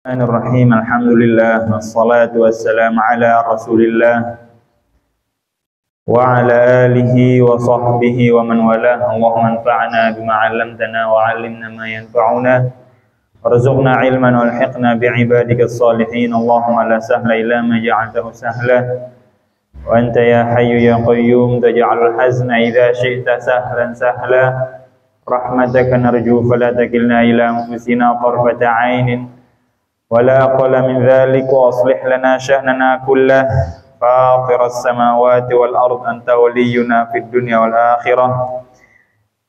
Bismillahirrahmanirrahim. Alhamdulillah wassalatu wassalamu ala Rasulillah wa ala alihi wa sahbihi wa man walah. Allahumma anfa'na bima 'allamtana wa 'allimna ma yanfa'una warzuqna 'ilman walhiqna bi'ibadika as-salihin. Allahumma la sahla illa ma ja'altahu sahla wa anta ya hayyu ya qayyum taj'alul hazna idza syi'ta sahlan sahla. Rahmataka narju fala takilna ila anfusina tarfata 'ainin ولا أقل من ذلك وأصلح لنا شأننا كله فاطر السماوات والأرض أنت ولينا في الدنيا والآخرة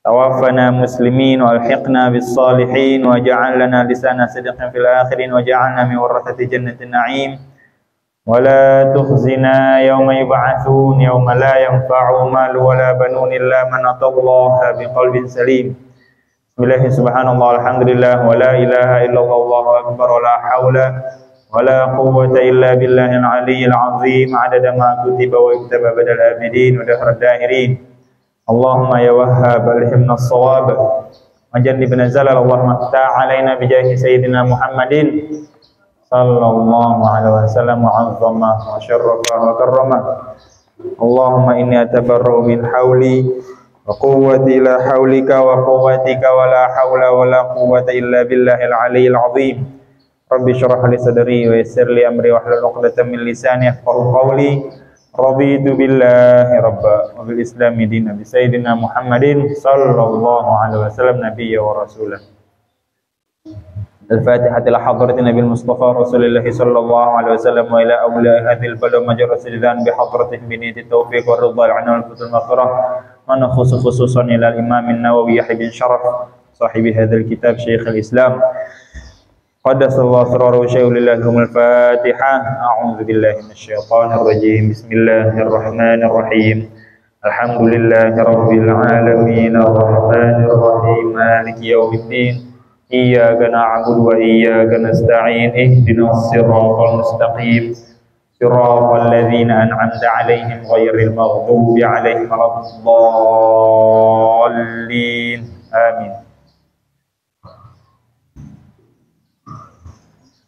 توفنا مسلمين والحقنا بالصالحين واجعل لنا لسان صدق في الآخرين واجعلنا من ورثة جنة النعيم ولا تخزنا يوم يبعثون يوم لا ينفع مال ولا بنون إلا من أتى الله بقلب سليم. Bismillahi subhanallah alhamdulillah wa la ilaha illallah wallahu akbar wa la hawla wa la quwwata illa billahil aliyyil azim adada ma kutiba wa yuktaba badal abidin wa dahar dahirin. Allahumma ya wahhab alhimna as-sawab wa jannibna zalal. Allahumma ftah alaina bijahi sayyidina Muhammadin sallallahu alaihi wasallam wa 'azzama wa syarrafa wa karrama. Allahumma inni atabarra'u min hawli wa quwwati ila haulika wa quwwatika wa la haula wa la quwwata illa billahil aliyyil azim. Rabbi shrah li sadri wa yassir li amri wa hlul 'uqdatam min lisani yafqahu qawli. Raditu billahi rabba wa bil islami dinan bi sayyidina Muhammadin sallallahu alaihi wasallam nabiyya wa rasulah. Al-Fatihah ila hadratin Nabil Mustafa Rasulullah sallallahu alaihi wasallam wa ila awliya hadhil balad majra sidan bi hadratin bi niyyati taufiq wa ridha al-'anwa wal maghfirah. Mana khususan ila Imam An-Nawawi Yahya bin Sharaf sahibi hadzal kitab Syekhul Islam qaddasallahu sirrahu syaikhul Fatihah. A'udzu billahi minasyaitonir rajim. Bismillahirrahmanirrahim. Alhamdulillahirabbil alamin arrahmanir rahim maliki yaumiddin. Iyyaka na'budu wa iyyaka nasta'in ihdinas siratal mustaqim siratal ladzina an'amta 'alaihim ghairil maghdubi 'alaihim waladdallin. Amin.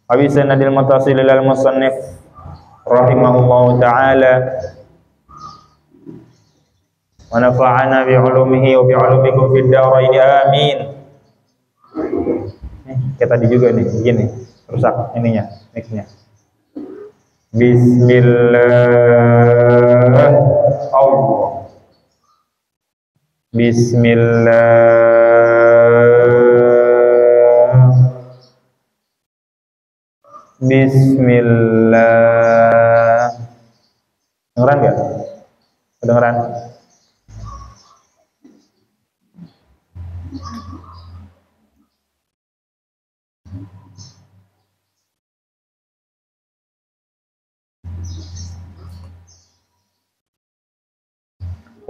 Abi sanadil muttasil lil musannif rahimahullahu ta'ala wa nafa'ana bi 'ulumihi wa bi 'ulumikum fid dharain amin. Kayak tadi juga nih, begini rusak ininya, mixnya. Bismillah Allah. Bismillah. Bismillah. Dengeran nggak? Kedengeran?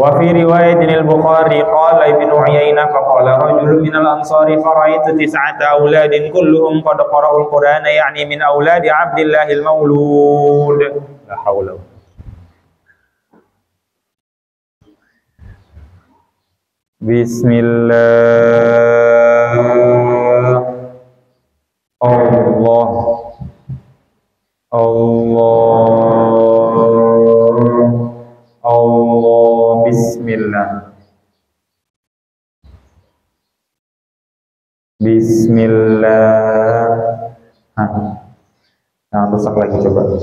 Wa fi riwayatin al-Bukhari qala Ibnu Uyainah faqala rajulun minal ansari fara'aitu tis'ata auladin kulluhum qad qara'ul Qur'ana ya'ni min auladi Abdillahil Maulud. La haula. Bismillah. Allah. Bismillah. Bismillah. Nah, rusak lagi coba.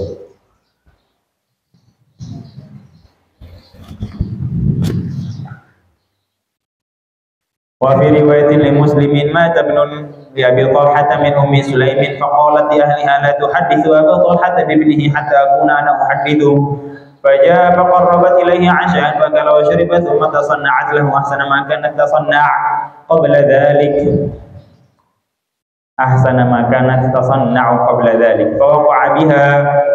Wa fi riwayatin li Muslimin mata ibnun li Abi Talhah min ummi Sulaimin faqalat li ahliha la tuhaddithu Aba Talhah bi ibnihi hatta akuna ana uhaddithu. فجاء فقربت إليه عشاء فأكل وشرب ثم تصنعت له أحسن ما كانت تصنع قبل ذلك فوقع بها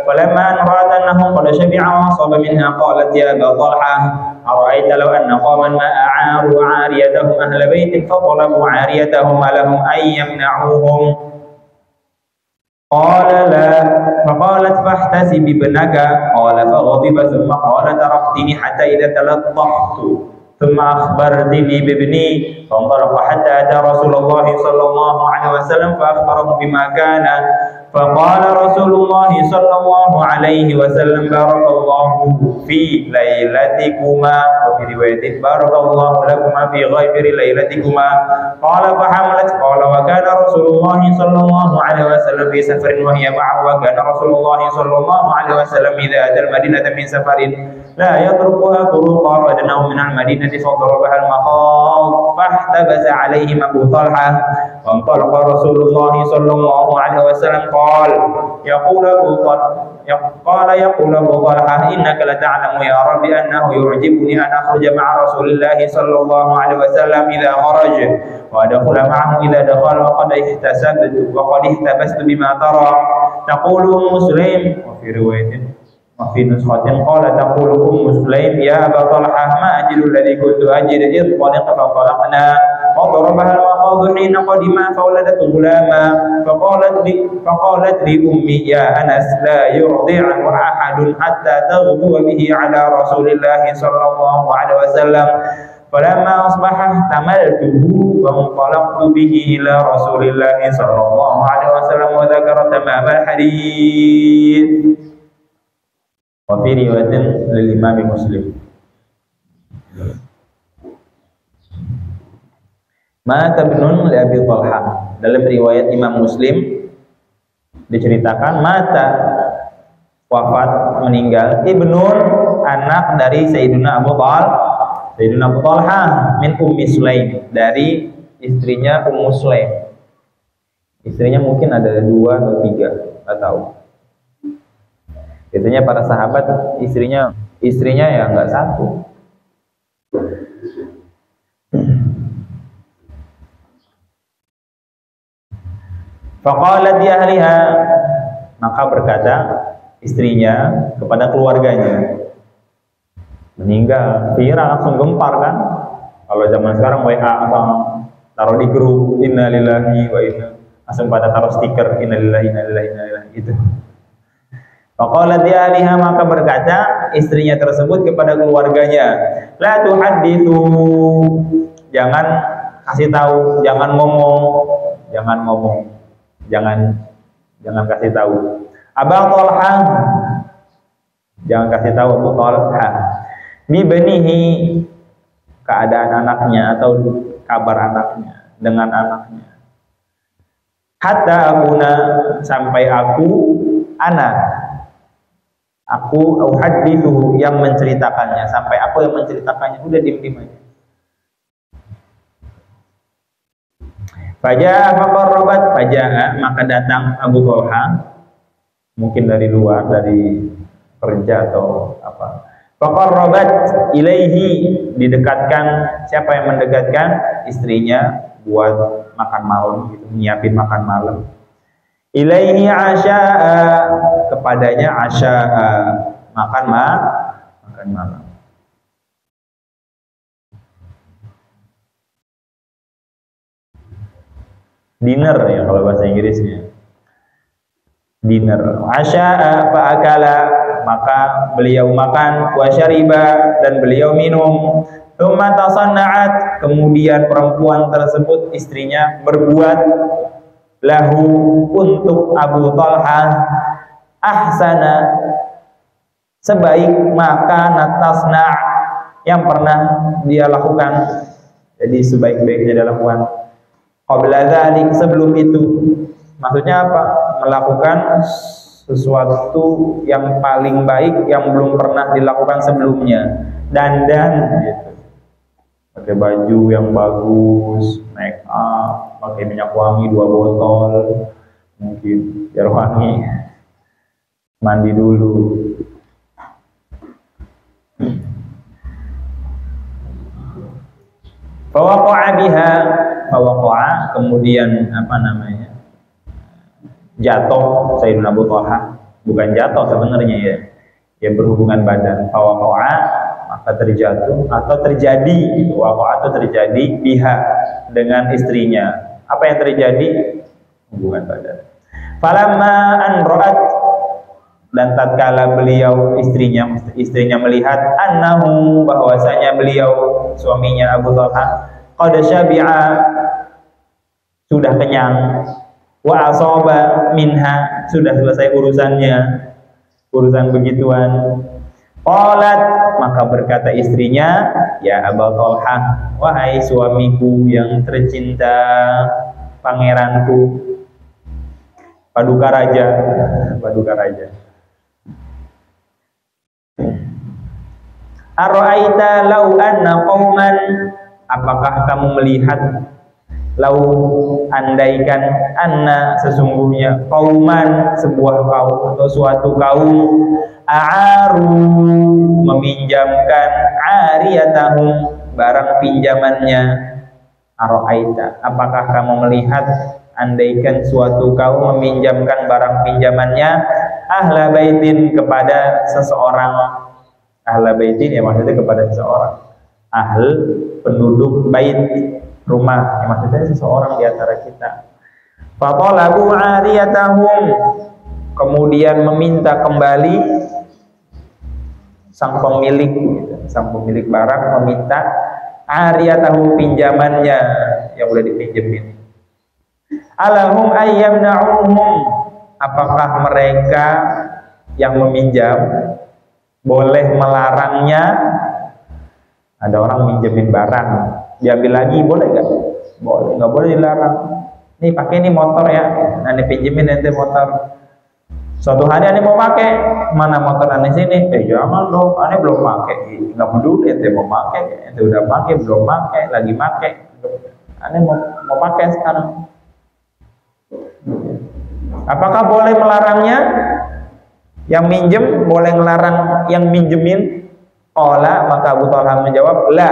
فلما أن رأت أنه قد شبع وأصاب منها قالت يا أبا طلحة أرأيت لو أن قوما ما أعاروا عاريتهم أهل بيت فطلبوا عاريتهم ألهم أن يمنعوهم قال لا فقالت فاحتسب ابنك قال فغضب ثم قال تركتني حتى إذا تلطخت ثم أخبرتني بابني فانطلق حتى أتى رسول الله صلى الله عليه وسلم فأخبره بما كان Faqala Rasulullah sallallahu alaihi wasallam barakallahu fi lailatikuma wa fi riwayatin barakallahu lakuma fi ghaibri lailatikuma qala fa hamalat qala wa kana Rasulullah sallallahu alaihi wasallam fi safarin wa hiya ma'ahu wa kana Rasulullah sallallahu alaihi wasallam idza atal madinata min safarin la yatrukuha turuqa fadnahu min al-madinati fadarabaha al-maqam fahtabasa alaihim Abu Talha wa talaqa Rasulullah sallallahu alaihi wasallam قال يقول أبو طلحة إنك لتعلم يا رب أنه يعجبني أن أخرج مع رسول الله صلى الله عليه وسلم إذا خرج وأدخل معه إذا دخل وقد احتبست بما ترى تقول أم سليم وفي رواية وفي نسخة قال تقول أم سليم يا أبا طلحة ما أجد الذي كنت أجد إذ طلق فانطلقنا فضربها المخاض حين قدم فولدت غلاما فقالت لي أمي يا أنس لا يرضعه أحد حتى تغدو به على رسول الله صلى الله عليه وسلم فلما أصبح احتملته فانطلقت به إلى رسول الله صلى الله عليه وسلم وذكر تمام الحديث وفي رواية للإمام مسلم Mata ibnun li Abi Talha. Dalam riwayat Imam Muslim diceritakan mata wafat meninggal ibnun anak dari Sayyidina Abu Talha min Ummi Sulaim dari istrinya Ummu Sulaim. Istrinya mungkin ada 2 atau 3, nggak tahu. Biasanya para sahabat istrinya ya nggak 1. Faqalat li ahliha, maka berkata istrinya kepada keluarganya. Meninggal, viral langsung gempar kan? Kalau zaman sekarang WA atau taruh di grup innalillahi wa inna, langsung pada taruh stiker innalillahi gitu. Faqalat li ahliha, maka berkata istrinya tersebut kepada keluarganya, la tuhadditsu, jangan kasih tahu, jangan ngomong. Jangan kasih tahu. Abu Talha, jangan kasih tahu Abu Talha. Bibanihi, keadaan anaknya atau kabar anaknya, dengan anaknya. Hatta abuna, sampai aku uhadithu, yang menceritakannya, sampai aku yang menceritakannya. Udah diem aja. Fajaa maka datang Abu Talha, mungkin dari luar, dari kerja atau apa. Faqarrabat ilaihi, didekatkan. Siapa yang mendekatkan? Istrinya buat makan malam gitu, nyiapin makan malam. Ilaihi asya'a, kepadanya asya'a, makan malam. Dinner ya kalau bahasa Inggrisnya. Dinner. Asya'a fa'akala, maka beliau makan, wa syariba, dan beliau minum. Tsumma tasanna'at, kemudian perempuan tersebut, istrinya, berbuat lahu, untuk Abu Talha, ahsana, sebaik maka natasna, yang pernah dia lakukan. Jadi sebaik-baiknya dia lakukan. Qabla dzalik, sebelum itu. Maksudnya apa? Melakukan sesuatu yang paling baik yang belum pernah dilakukan sebelumnya. Dandan gitu. Pakai baju yang bagus, make up, pakai minyak wangi 2 botol, mungkin biar wangi. Mandi dulu. Fawaqa'a, kemudian jatuh Sayyidina Abu Talha, bukan jatuh sebenarnya ya berhubungan badan. Fawaqa'a, maka terjatuh atau terjadi, waqa'a itu terjadi biha, dengan istrinya. Apa yang terjadi? Hubungan badan. Falamma an ra'at, dan tatkala beliau istrinya melihat annahu, bahwasanya beliau suaminya Abu Talha qad syabi'a, sudah kenyang, Wa asaba minha, sudah selesai urusannya, urusan begituan. Qalat, maka berkata istrinya, ya Aba Thalhah, wahai suamiku yang tercinta, pangeranku, paduka raja, paduka raja. Ara'aita law anna qauman, apakah kamu melihat, lau andaikan, anna sesungguhnya, qauman sebuah kaum atau suatu kaum, a'aru meminjamkan, ariyatahum barang pinjamannya. Ara'aita, apakah kamu melihat, andaikan suatu kaum meminjamkan barang pinjamannya, ahla baitin kepada seseorang. Ahla baitin ya maksudnya kepada seseorang, ahl penduduk bait rumah, ya maksudnya seseorang di antara kita. Fatalabu ariyatahum, kemudian meminta kembali sang pemilik barang meminta ariyatahum pinjamannya yang udah dipinjemin. Alahum ayyamna'uhum, apakah mereka yang meminjam boleh melarangnya? Ada orang minjemin barang, diambil lagi, boleh nggak? Boleh, nggak boleh dilarang. Nih pakai nih motor ya, nanti pinjemin nanti motor. Suatu hari ane mau pakai, mana motor ane sini? Jangan dong, ane belum pakai. Nggak peduli, ente mau pakai, ente udah pakai, belum pakai, lagi pakai. Ane mau pakai sekarang. Apakah boleh melarangnya? Yang minjem boleh ngelarang yang minjemin? Ola, maka Abu Thalhah menjawab, la,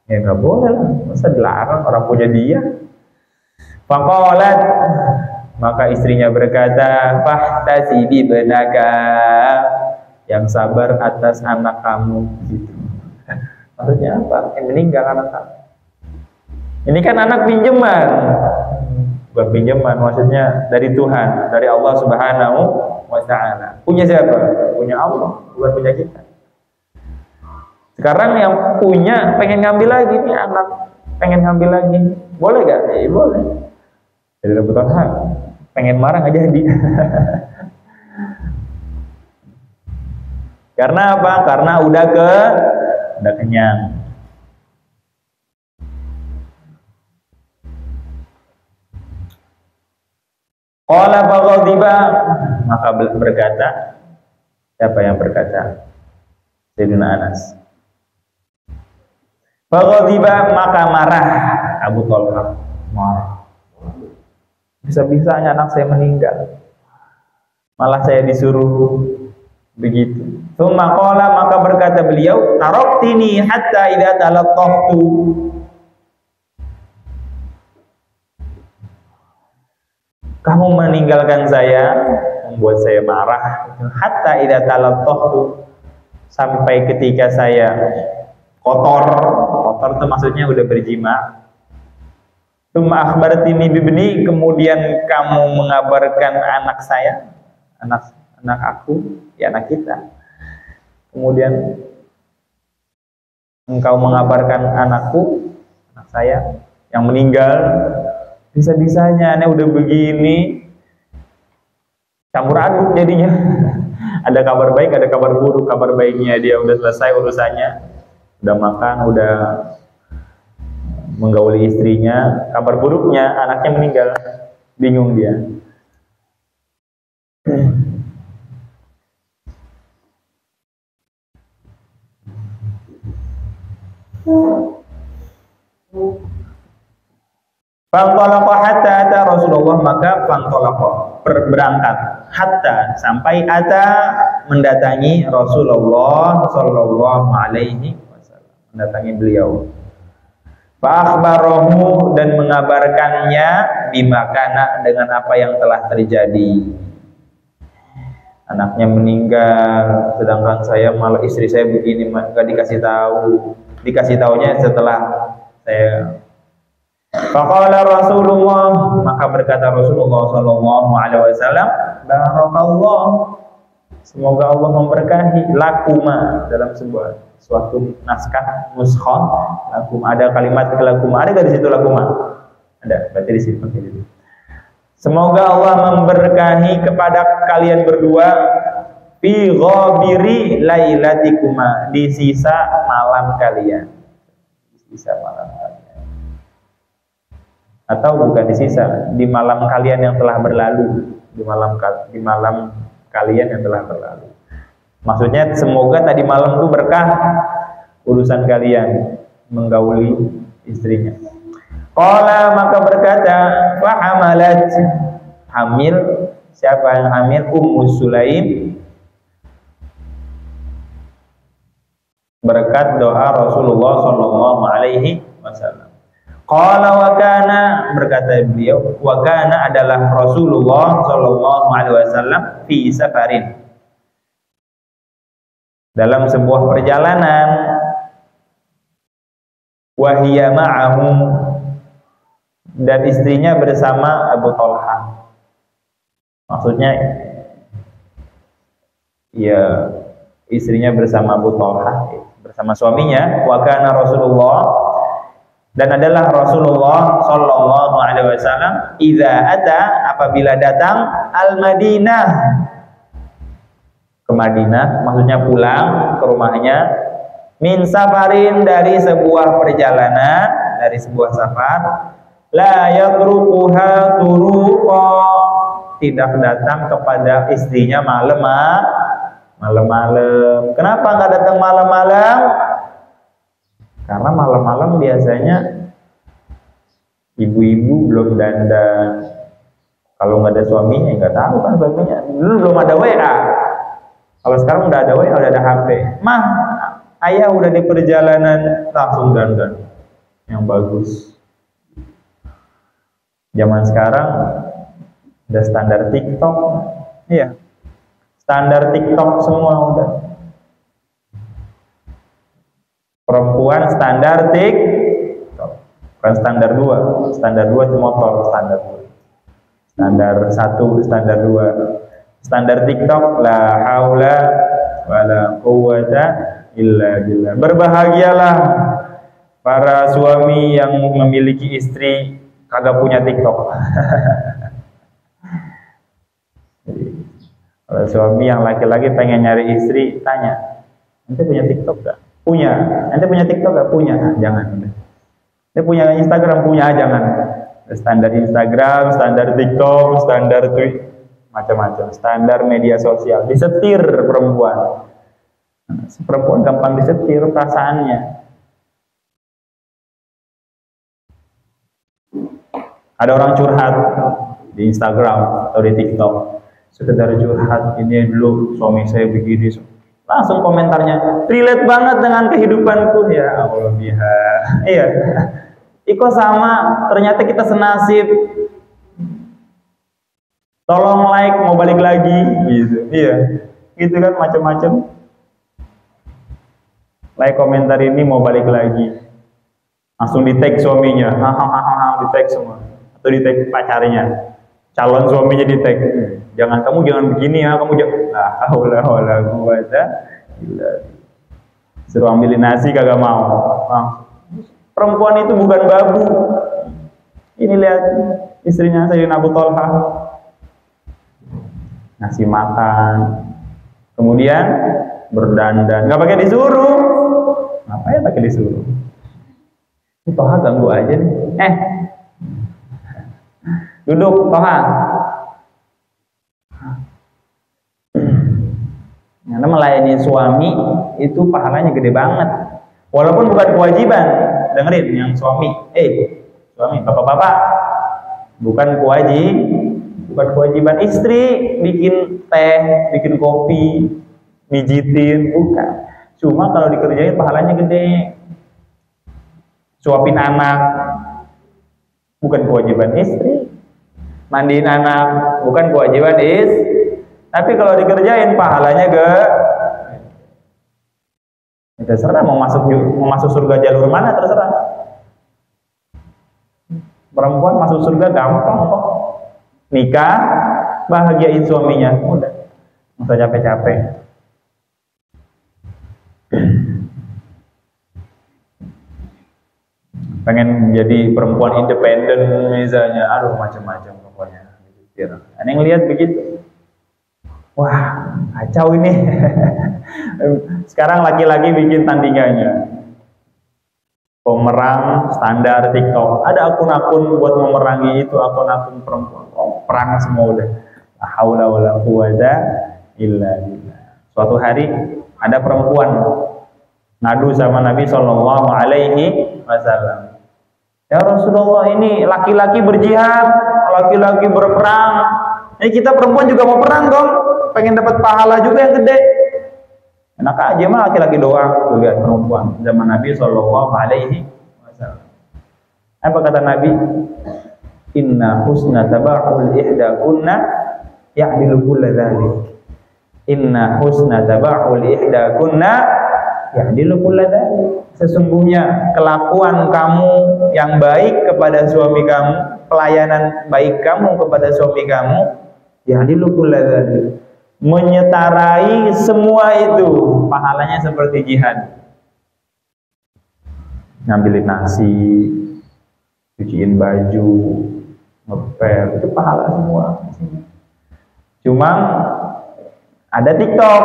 ya nggak boleh lah, masa dilarang, orang punya dia. Faqalat, maka istrinya berkata, fahtasibi benaka, yang sabar atas anak kamu. Gitu. Maksudnya apa? Yang meninggal anak kamu. Ini kan anak pinjaman, bukan pinjaman, maksudnya dari Tuhan, dari Allah Subhanahu wa Ta'ala. Punya siapa? Punya Allah, bukan punya kita. Sekarang yang punya pengen ngambil lagi nih, anak pengen ngambil lagi, boleh gak? Boleh. Jadi Abu Thalhah pengen marah nggak jadi. Karena apa? Karena udah kenyang. Qala faghadiba, maka berkata, siapa yang berkata? Sayyidina Anas. Faghadiba, maka marah Abu Thalhah, marah. Bisa-bisanya anak saya meninggal, malah saya disuruh begitu. Tsumma qala, maka berkata beliau, taraktini hatta idza talattaftu, kamu meninggalkan saya, membuat saya marah. Hatta idza talattaftu, sampai ketika saya kotor itu maksudnya udah berjima. Tsumma akhbartini bibni, kemudian kamu mengabarkan anak saya, anak aku, ya anak kita. Kemudian engkau mengabarkan anakku, anak saya yang meninggal. Bisa-bisanya aneh udah begini, campur aduk jadinya. Ada kabar baik, ada kabar buruk. Kabar baiknya dia udah selesai urusannya, udah makan, udah menggauli istrinya. Kabar buruknya anaknya meninggal, bingung dia. Fantalaqa hatta ata Rasulullah, maka fantalaqa berangkat hatta sampai ata mendatangi Rasulullah sallallahu alaihi wasallam, mendatangi beliau. Fa akhbarahu, dan mengabarkannya bima kana, dengan apa yang telah terjadi. Anaknya meninggal, sedangkan saya malah istri saya begini, enggak dikasih tahu. Dikasih taunya setelah saya. Faqala Rasulullah, maka berkata Rasulullah sallallahu alaihi wasallam, barakallah, semoga Allah memberkahi, lakuma, dalam suatu naskah nuskhah lakum ada kalimat lakuma, ada enggak di situ lakuma? Ada, berarti di situ pakai itu. Semoga Allah memberkahi kepada kalian berdua fi ghabiri lailatikuma, di sisa malam kalian. Di sisa malam kalian. Atau bukan di sisa, di malam kalian yang telah berlalu, di malam kalian yang telah berlalu. Maksudnya semoga tadi malam itu berkah urusan kalian menggauli istrinya. Qala, maka berkata, fa hamalat, hamil. Siapa yang hamil? Ummu Sulaim, berkat doa Rasulullah sallallahu alaihi wasallam. Qala wa kana, berkata beliau, wa kana adalah Rasulullah sallallahu alaihi wasallam fi safarin, dalam sebuah perjalanan, wa hiya ma'ahu, dan istrinya bersama Abu Talha. Maksudnya ya istrinya bersama Abu Talha, bersama suaminya. Wa kana Rasulullah, dan adalah Rasulullah sallallahu alaihi wasallam idza ata, apabila datang al-Madinah, ke Madinah, maksudnya pulang ke rumahnya, min safarin, dari sebuah perjalanan, dari sebuah safar, la yatrukuha turuqa, tidak datang kepada istrinya malam-malam. Kenapa nggak datang malam-malam? Karena malam-malam biasanya ibu-ibu belum dandan. Kalau nggak ada suaminya, nggak tahu kan suaminya. Dulu belum ada WA. Kalau sekarang udah ada WA, udah ada HP. Mah, ayah udah di perjalanan, langsung dandan yang bagus. Zaman sekarang udah standar TikTok. Iya, standar TikTok semua udah. Perempuan standar TikTok, bukan standar 2. Standar 2 itu motor, standar 2. Standar 1, standar 2. Standar TikTok, la haula wala quwwata illa billah. Berbahagialah para suami yang memiliki istri kagak punya TikTok. Jadi, kalau suami yang laki-laki pengen nyari istri, tanya, ente punya TikTok gak? Punya. Ente punya TikTok gak? Punya. Nah, jangan. Ente punya Instagram? Punya. Jangan. Standar Instagram, standar TikTok, standar Twitter, macam-macam, standar media sosial, disetir perempuan. Perempuan gampang disetir perasaannya. Ada orang curhat di Instagram atau di TikTok, sekedar curhat, ini dulu suami saya begini, langsung komentarnya relate banget dengan kehidupanku. Ya Allah, biha. Iya, Iko sama, ternyata kita senasib. Tolong like, mau balik lagi, gitu. Iya, gitu kan, macam-macam. Like komentar ini mau balik lagi, langsung di tag suaminya, hahaha, di tag semua, atau di tag pacarnya, calon suaminya di tag. Kamu jangan begini ya, kamu jangan. La haula wala quwwata illa billah. Suruh ambilin nasi kagak mau. Perempuan itu bukan babu. Ini lihat istrinya Sayyidina Abu Talha, ngasih makan, kemudian berdandan, nggak pakai disuruh. Ngapain pakai disuruh? Ini Toha ganggu aja nih. Duduk Toha. Karena melayani suami itu pahalanya gede banget, walaupun bukan kewajiban. Dengerin yang suami, suami, bapak-bapak, bukan kewajiban istri bikin teh, bikin kopi, mijitin, bukan. Cuma kalau dikerjain pahalanya gede. Suapin anak, bukan kewajiban istri. Mandiin anak, bukan kewajiban istri. Tapi kalau dikerjain pahalanya terserah mau masuk surga jalur mana, terserah. Perempuan masuk surga gampang kok. Nikah, bahagiain suaminya, udah, nggak usah capek-capek. Pengen jadi perempuan independen misalnya, aduh macam-macam pokoknya. Ada yang lihat begitu. Wah, kacau ini. Sekarang laki-laki bikin tandingannya. Pemerang standar TikTok. Ada akun-akun buat memerangi itu, akun-akun perempuan. Oh, perang semua udah. La haula wala quwata illa billah. Suatu hari ada perempuan ngadu sama Nabi Shallallahu Alaihi Wasallam. Ya Rasulullah, ini laki-laki berjihad, laki-laki berperang. Ini kita perempuan juga mau perang dong, pengen dapat pahala juga yang gede. Enak aja mah laki-laki doang. Tuh lihat perempuan zaman Nabi Shallallahu Alaihi Wasallam. Apa kata Nabi? Inna husna taba'ul ihdakunna ya'dilu kulla dzalik. Inna husna taba'ul ihdakunna ya'dilu kulla dzalik. Sesungguhnya kelakuan kamu yang baik kepada suami kamu, pelayanan baik kamu kepada suami kamu, ya'dilu kulla dzalik, menyetarai semua itu, pahalanya seperti jihad. Ngambilin nasi, cuciin baju, ngepel, itu pahala semua. Cuma ada TikTok,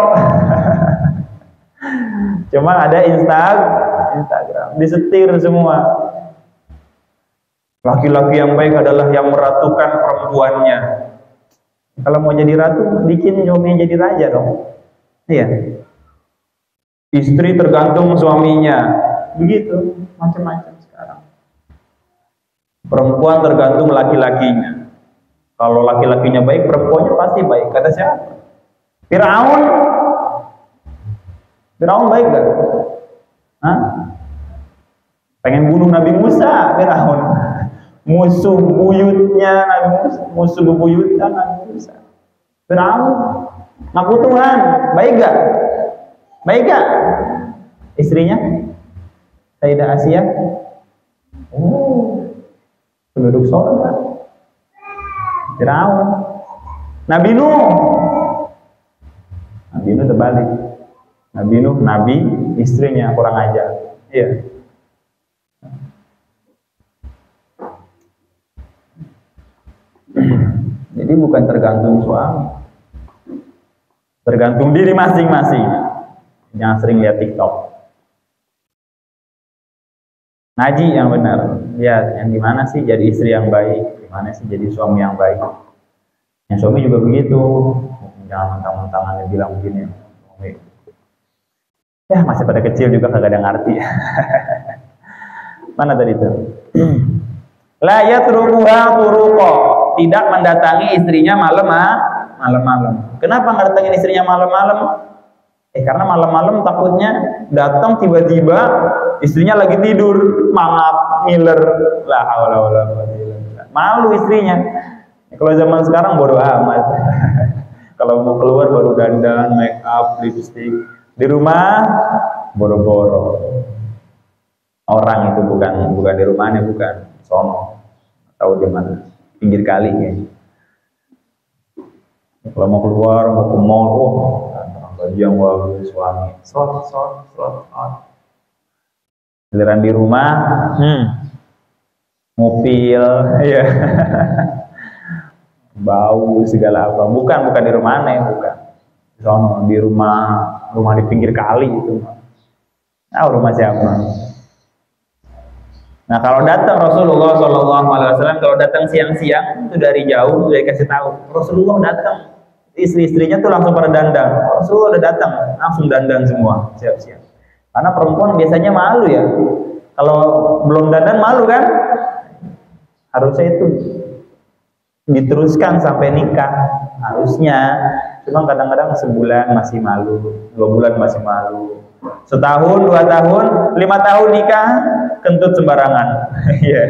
cuma ada Instagram, disetir semua. Laki-laki yang baik adalah yang meratukan perempuannya. Kalau mau jadi ratu, bikin suaminya jadi raja dong. Iya. Istri tergantung suaminya. Begitu, macam-macam sekarang. Perempuan tergantung laki-lakinya. Kalau laki-lakinya baik, perempuannya pasti baik. Kata siapa? Firaun. Firaun baik gak? Hah? Pengen bunuh Nabi Musa, Firaun. Musuh buyutnya Nabi Musa, musuh bebuyutan Nabi Musa. Firaun ngaku Tuhan, baik gak? Baik gak? Istrinya Sayyidah Asia, penduduk surga. Firaun. Nabi Nuh terbalik. Nabi Nuh, Nabi, istrinya kurang ajar. Iya. Jadi bukan tergantung suami, tergantung diri masing-masing. Jangan sering lihat TikTok. Ngaji yang benar. Lihat yang gimana sih jadi istri yang baik, gimana sih jadi suami yang baik. Yang suami juga begitu. Jangan mentang-mentangannya bilang begini. Ya masih pada kecil juga kagak ada ngerti. Mana tadi itu? La yatrukuha turuqa, tidak mendatangi istrinya malam-malam. Kenapa nggak datangin istrinya malam-malam? Karena malam-malam takutnya datang tiba-tiba istrinya lagi tidur, mangap, ngiler. La haula wala quwwata illa billah. Malu istrinya. Kalau zaman sekarang bodo amat. Kalau mau keluar baru dandan, make up, lipstick. Di rumah boro-boro. Orang itu bukan di rumahnya, bukan sono atau di mana, pinggir kali ya. Kalau mau keluar, mau ke mall, baju yang bagus, suami, slot. Giliran di rumah, ngupil, ya, bau segala apa. Bukan di rumah aneh, bukan. Sono di rumah di pinggir kali itu. Nah, rumah siapa? Nah, kalau datang Rasulullah SAW, kalau datang siang-siang itu dari jauh udah dikasih tahu. Rasulullah datang, istri-istrinya tuh langsung pada dandan. Rasulullah udah datang, langsung dandan semua, siap-siap. Karena perempuan biasanya malu ya. Kalau belum dandan malu kan? Harusnya itu diteruskan sampai nikah, harusnya. Cuma kadang-kadang sebulan masih malu, 2 bulan masih malu, setahun, 2 tahun, 5 tahun nikah, kentut sembarangan. Iya.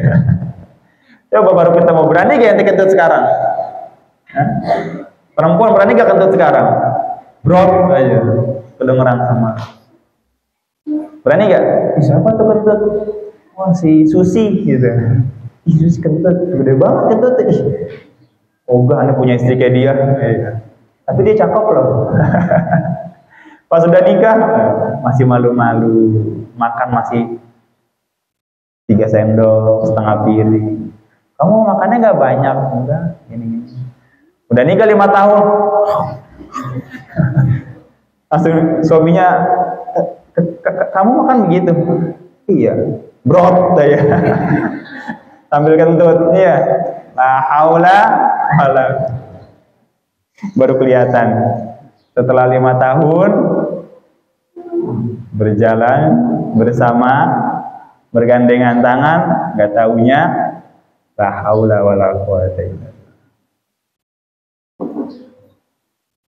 Coba baru kita mau berani gak kentut sekarang? Hah? Perempuan berani gak kentut sekarang? Brok aja, kedengeran sama. Berani gak? Siapa tuh kentut? Wah, si Susi gitu. Susi kentut, gede banget kentut. Ogah, anda punya istri kayak dia. Iya. Tapi dia cakep loh. Pas sudah nikah masih malu-malu, makan masih 3 sendok, setengah piring. Kamu makannya nggak banyak, enggak? Ini. Udah nikah 5 tahun. Langsung suaminya, kamu makan begitu? Iya, brot ya. Sambil kentut, iya. La haula wala. Baru kelihatan. Setelah 5 tahun berjalan bersama, bergandengan tangan, nggak taunya la haula wala quwata illa billah.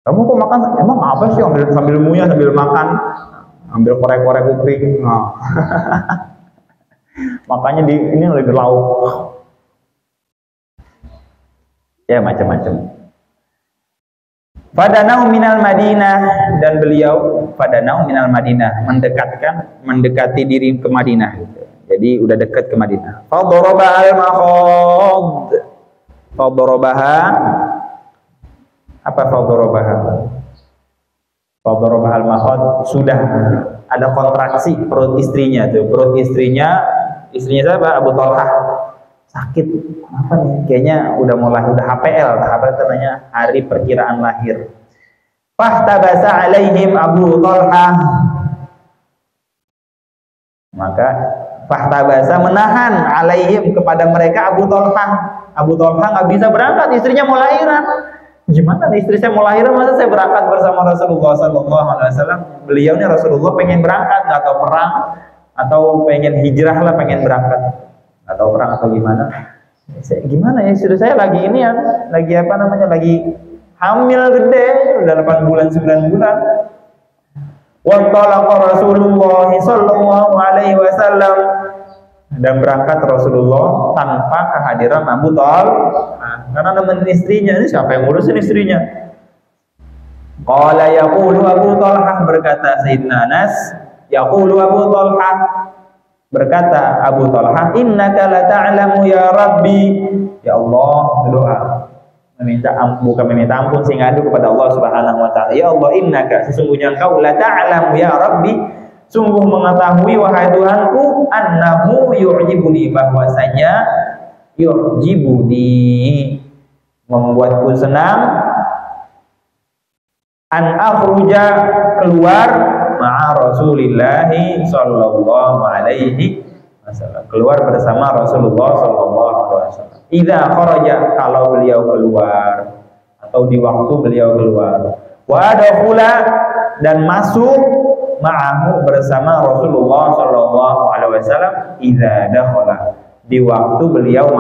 Kamu kok makan? Emang apa sih sambil ngunyah sambil makan? Ambil korek-korek kuping. Nah. Makanya ini lagi lauk. Ya macam-macam. Fadanau minal Madinah, dan beliau fadanau minal Madinah, mendekati diri ke Madinah. Jadi udah dekat ke Madinah. Fadoroba al-makhod. Fadorobaha. Apa fadorobaha? Fadorobaha al-makhod, sudah ada kontraksi perut istrinya tuh. Perut istrinya siapa? Abu Thalhah. Sakit. Apa nih? Kayaknya udah HPL namanya, hari perkiraan lahir. Fahtabasa alaihim Abu Thalhah. Maka fahtabasa, menahan alaihim, kepada mereka Abu Thalhah. Abu Thalhah nggak bisa berangkat, istrinya mau lahiran. Gimana nih, istri saya mau lahiran, masa saya berangkat bersama Rasulullah SAW? Beliau nih Rasulullah pengen berangkat, nggak tahu perang atau pengen hijrah lah, pengen berangkat. Atau perang atau gimana? Gimana ya, istri saya lagi ini ya, lagi hamil gede, udah 8 bulan 9 bulan. Wa talaqa Rasulullah sallallahu alaihi wasallam, dan berangkat Rasulullah tanpa kehadiran Abu Thalhah, karena nemenin istrinya. Ini siapa yang ngurusin istrinya? Qala yaqulu Abu Thalhah, berkata Sayyidina Anas, yaqulu Abu Thalhah, berkata Abu Thalhah, innaka la ta'lamu ya Rabbi, ya Allah, doa bukan meminta ampun sih, ngadu kepada Allah Subhanahu wa taala. Ya Allah, innaka, sesungguhnya engkau, la ta'lamu ya Rabbi, sungguh mengetahui wahai Tuhanku, annahu yu'jibuni, bahwasanya yu'jibuni, membuatku senang, an akhruja, keluar, ma'a Rasulillahi sallallahu alaihi wasallam, keluar bersama Rasulullah sallallahu alaihi wasallam. Idza kharaja, kalau beliau keluar atau di waktu beliau keluar, wa adkhula, dan masuk, ma'ahu, bersama Rasulullah sallallahu alaihi wasallam, idza dakhala, di waktu beliau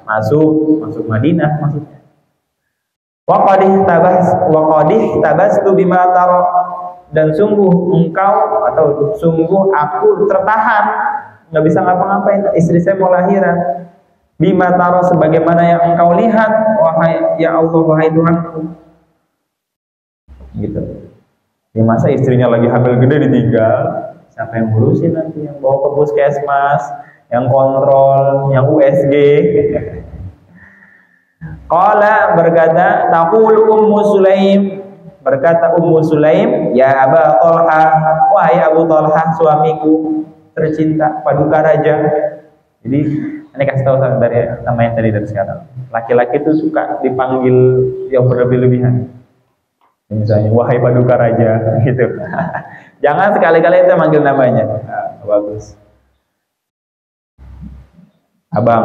masuk Madinah maksudnya. Wa qadih tabastu bima tara, dan sungguh aku tertahan, nggak bisa ngapa-ngapain, istri saya mau lahiran. Bima taro, sebagaimana yang engkau lihat, wahai ya Allah, wahai Tuhanku. Gitu. Ya, masa istrinya lagi hamil gede ditinggal, siapa yang ngurusin nanti? Yang bawa ke puskesmas, yang kontrol, yang USG. Qala, berkata, taqulu Ummu Sulaim, berkata Ummu Sulaim, ya Aba Thalhah, wahai Abu Thalhah, suamiku tercinta, paduka raja. Jadi ini kasih tahu dari nama yang tadi dari sekarang. Laki-laki itu suka dipanggil yang berlebih-lebihan. Misalnya wahai paduka raja gitu. Jangan sekali-kali itu manggil namanya. Nah, bagus. Abang,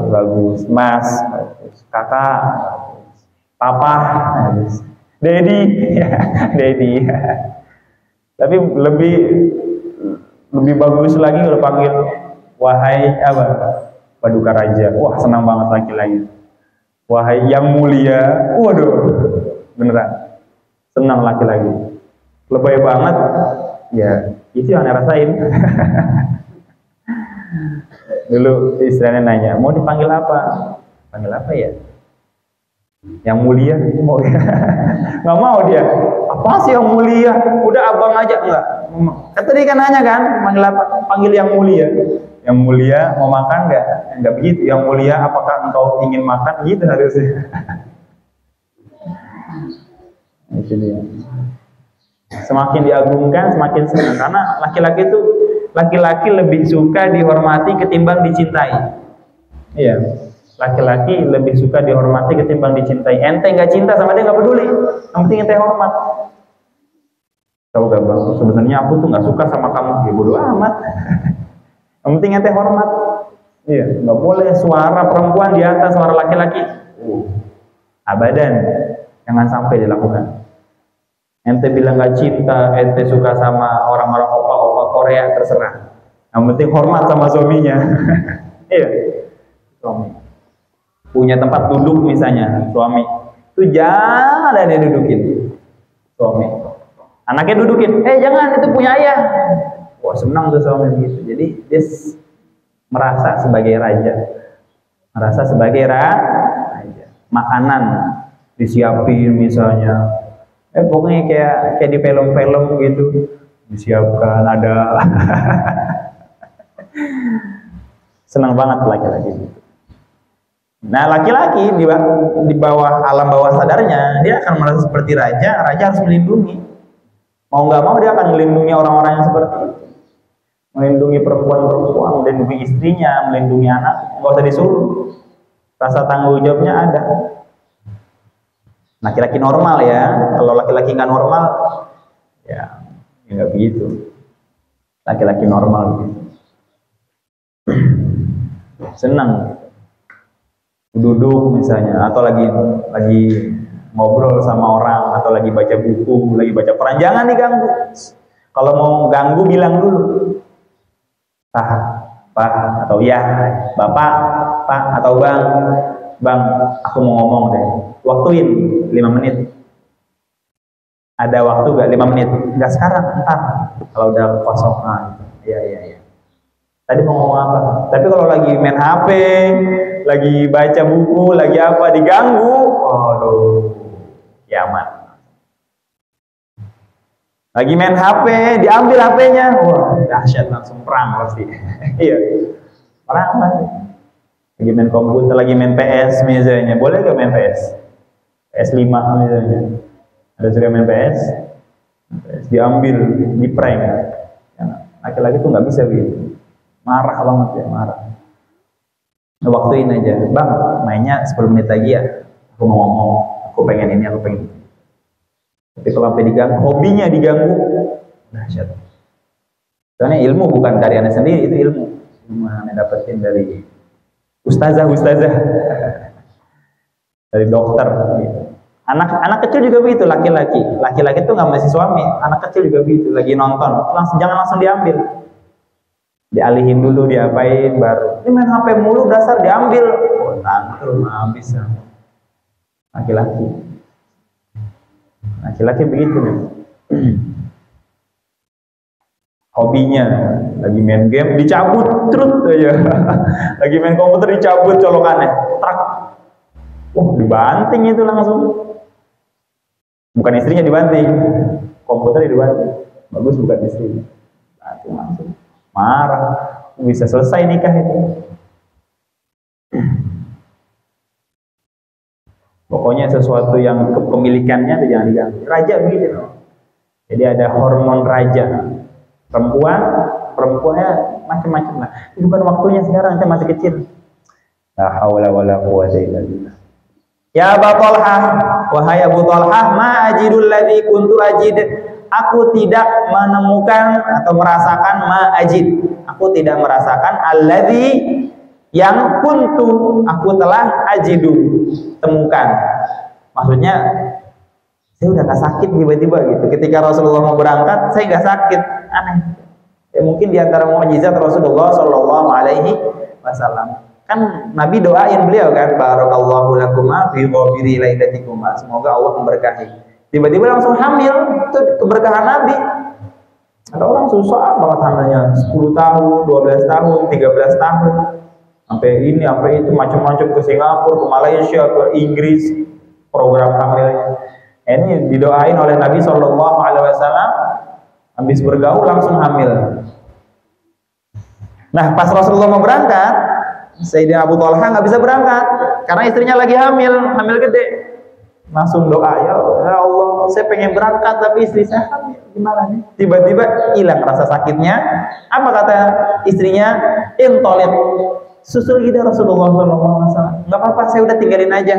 bagus. Mas, bagus. Kakak, bagus. Papa, bagus. Daddy, Daddy. Tapi lebih bagus lagi kalau panggil wahai apa? Paduka raja. Wah, senang banget laki-laki. Wahai yang mulia. Waduh, beneran. Senang laki-laki. Lebay banget. Ya, itu yang saya rasain. Dulu istrinya nanya, mau dipanggil apa? Panggil apa ya? Yang mulia? Mau ya? Nggak mau dia. Apa sih yang mulia? Udah abang aja. Enggak. Tadi kan nanya kan, panggil apa? Panggil yang mulia. Yang mulia, mau makan nggak? Nggak begitu. Yang mulia, apakah engkau ingin makan? Gitu harusnya. Itu dia. Semakin diagungkan, semakin senang. Karena laki-laki lebih suka dihormati ketimbang dicintai. Iya. Laki-laki lebih suka dihormati ketimbang dicintai. Ente nggak cinta sama dia nggak peduli, yang penting ente hormat. Tahu gak bang? Sebenarnya aku tuh nggak suka sama kamu, ya bodo amat. Yang penting ente hormat. Iya, nggak boleh suara perempuan di atas suara laki-laki. Abadan, jangan sampai dilakukan. Ente bilang nggak cinta, ente suka sama orang-orang opa-opa Korea, terserah. Yang penting hormat sama suaminya. Iya, suami punya tempat duduk misalnya, suami itu jangan ada yang dudukin. Suami, anaknya dudukin, jangan, itu punya ayah. Wah, senang tuh suami begitu. Jadi dia merasa sebagai raja, merasa sebagai raja. Makanan disiapin misalnya, pokoknya kayak di film-film gitu, disiapkan ada. Senang banget laki-laki gitu. Nah, laki-laki di bawah alam bawah sadarnya dia akan merasa seperti raja. Raja harus melindungi. Mau nggak mau dia akan melindungi orang-orang yang seperti itu. Melindungi perempuan-perempuan, melindungi istrinya, melindungi anak. Nggak usah disuruh. Rasa tanggung jawabnya ada. Laki-laki normal ya. Kalau laki-laki nggak normal, ya nggak begitu. Laki-laki normal begitu. Senang duduk misalnya, atau lagi ngobrol sama orang, atau lagi baca buku, lagi baca Quran, jangan diganggu. Kalau mau ganggu bilang dulu, Pak, atau ya, Bapak, Pak, atau Bang, aku mau ngomong deh. Waktuin 5 menit. Ada waktu gak 5 menit? Enggak sekarang, entar. Kalau udah kosong, iya. Tadi mau ngomong apa? Tapi kalau lagi main HP, lagi baca buku, lagi apa, diganggu, aduh, kiamat. Lagi main HP, diambil HP-nya, wah, dahsyat, langsung perang pasti. Iya, perang pasti. Lagi main komputer, lagi main PS misalnya, boleh gak main PS? PS5 misalnya, ada juga main PS diambil, di prank. Laki-laki tuh nggak bisa gitu. Marah banget ya, marah. Waktuin aja, Bang, mainnya 10 menit lagi ya. Aku mau ngomong, aku pengen ini, aku pengen itu. Tapi kalau sampai diganggu, hobinya diganggu, dahsyat. Soalnya ilmu bukan karya Anda sendiri, itu ilmu. Ilmu yang Anda dapetin dari ustazah. Dari dokter gitu. Anak kecil juga begitu, laki-laki. Laki-laki itu nggak mesti suami, anak kecil juga begitu. Lagi nonton, jangan langsung diambil. Dialihin dulu, diapain, baru. Ini main HP mulu, dasar diambil. Oh, tantrum habis. Laki-laki begitu nih. Hobinya lagi main game, dicabut terus aja. Lagi main komputer, dicabut colokannya. Trak. Dibanting itu langsung. Bukan istrinya dibanting, komputernya dibanting. Bagus bukan istrinya. Banting langsung. Marah, bisa selesai nikah itu. Pokoknya sesuatu yang kepemilikannya jangan diganggu. Raja begitu loh. Jadi ada hormon raja. Perempuannya macam-macam lah. Itu bukan waktunya sekarang, saya masih kecil. La haula wala quwwata illa billah. Ya Abu Talhah, wahai Abu Talhah, ma ajidul ladzi kuntu ajid. Aku tidak menemukan atau merasakan ma'ajid. Aku tidak merasakan alladzi yang kuntu aku telah ajidu, temukan. Maksudnya saya udah gak sakit tiba-tiba gitu. Ketika Rasulullah mau berangkat, saya gak sakit. Aneh. Ya, mungkin diantara mukjizat Rasulullah Shallallahu Alaihi Wasallam. Kan Nabi doain beliau kan, barakallahu lakuma fi ghabiri lailatikuma. Semoga Allah memberkahi. Tiba-tiba langsung hamil, itu keberkahan Nabi. Ada orang susah banget hamilnya, 10 tahun, 12 tahun, 13 tahun. Sampai ini, sampai itu, macam-macam, ke Singapura, ke Malaysia, ke Inggris, program hamilnya. Ini didoain oleh Nabi SAW, habis bergaul langsung hamil. Nah, pas Rasulullah mau berangkat, Sayyidina Abu Talhah nggak bisa berangkat, karena istrinya lagi hamil gede. Langsung doa, ya Allah, saya pengen berangkat tapi istri saya hamil, gimana nih? Tiba-tiba hilang rasa sakitnya. Apa kata istrinya? Intolit, susul kita Rasulullah SAW. Nggak apa-apa, saya udah tinggalin aja.